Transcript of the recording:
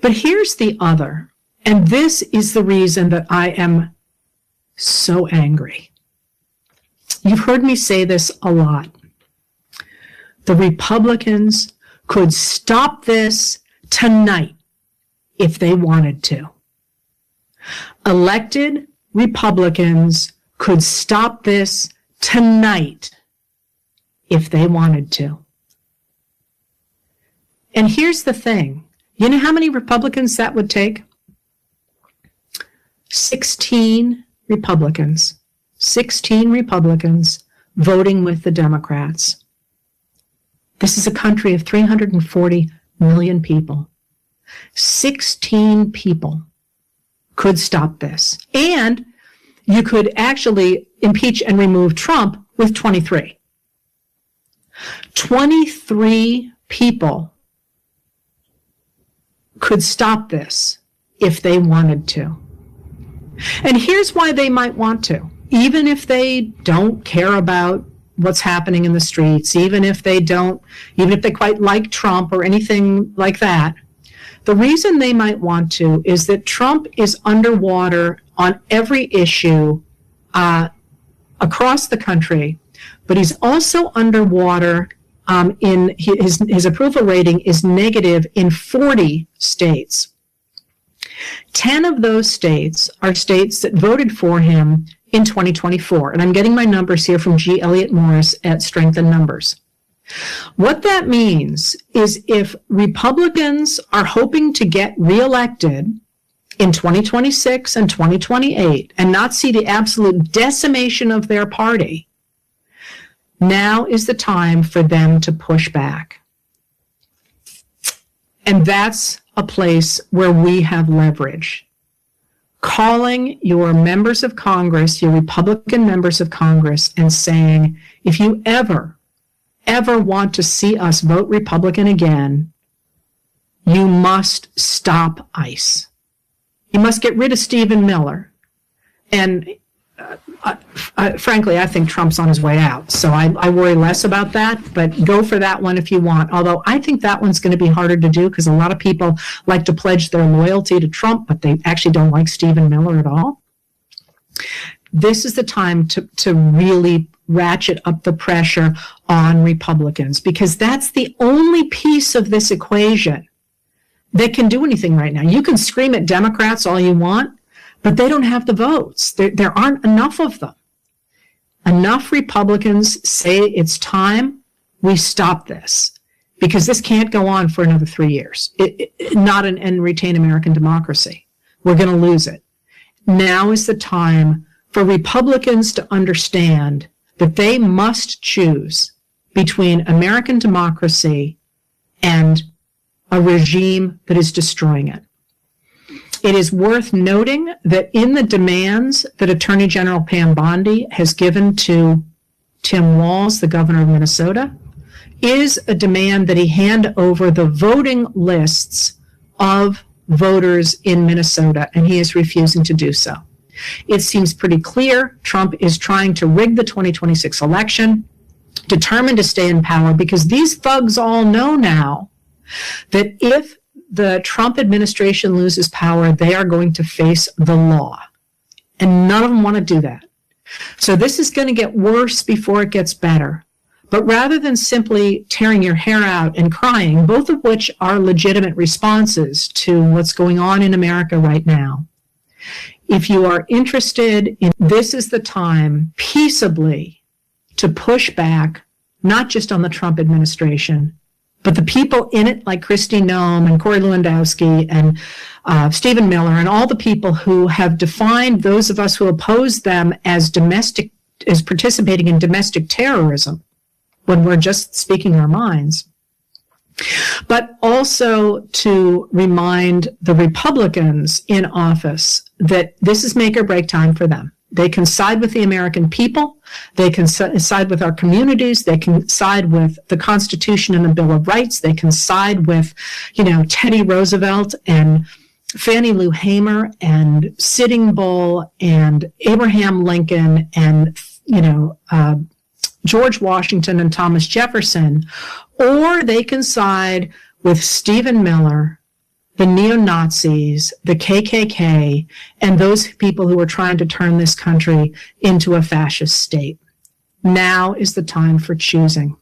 But here's the other, and this is the reason that I am so angry. You've heard me say this a lot. The Republicans could stop this tonight if they wanted to. Elected Republicans could stop this tonight if they wanted to. And here's the thing. You know how many Republicans that would take? 16 Republicans. 16 Republicans voting with the Democrats. This is a country of 340 million people. 16 people could stop this. And you could actually impeach and remove Trump with 23. 23 people could stop this if they wanted to. And here's why they might want to. Even if they don't care about what's happening in the streets, even if they quite like Trump or anything like that, the reason they might want to is that Trump is underwater on every issue across the country, but he's also underwater in his approval rating is negative in 40 states. 10 of those states are states that voted for him in 2024. And I'm getting my numbers here from G. Elliott Morris at Strength in Numbers. What that means is if Republicans are hoping to get reelected in 2026 and 2028 and not see the absolute decimation of their party, now is the time for them to push back. And that's a place where we have leverage. Calling your members of Congress, your Republican members of Congress, and saying, if you ever want to see us vote Republican again, you must stop ICE. You must get rid of Stephen Miller. And frankly, I think Trump's on his way out. So I worry less about that, but go for that one if you want. Although I think that one's going to be harder to do because a lot of people like to pledge their loyalty to Trump, but they actually don't like Stephen Miller at all. This is the time to really ratchet up the pressure on Republicans, because that's the only piece of this equation that can do anything right now. You can scream at Democrats all you want, but they don't have the votes. There aren't enough of them. Enough Republicans say it's time we stop this, because this can't go on for another 3 years. And retain American democracy. We're going to lose it. Now is the time for Republicans to understand that they must choose between American democracy and a regime that is destroying it. It is worth noting that in the demands that Attorney General Pam Bondi has given to Tim Walz, the governor of Minnesota, is a demand that he hand over the voting lists of voters in Minnesota, and he is refusing to do so. It seems pretty clear Trump is trying to rig the 2026 election, determined to stay in power, because these thugs all know now that if the Trump administration loses power, they are going to face the law. And none of them want to do that. So this is going to get worse before it gets better. But rather than simply tearing your hair out and crying, both of which are legitimate responses to what's going on in America right now, if you are interested in this, is the time peaceably to push back, not just on the Trump administration, but the people in it, like Kristi Noem and Corey Lewandowski and Stephen Miller and all the people who have defined those of us who oppose them as participating in domestic terrorism when we're just speaking our minds. But also to remind the Republicans in office that this is make or break time for them. They can side with the American people. They can side with our communities. They can side with the Constitution and the Bill of Rights. They can side with, Teddy Roosevelt and Fannie Lou Hamer and Sitting Bull and Abraham Lincoln and, George Washington and Thomas Jefferson, or they can side with Stephen Miller the neo-Nazis, the KKK, and those people who are trying to turn this country into a fascist state. Now is the time for choosing.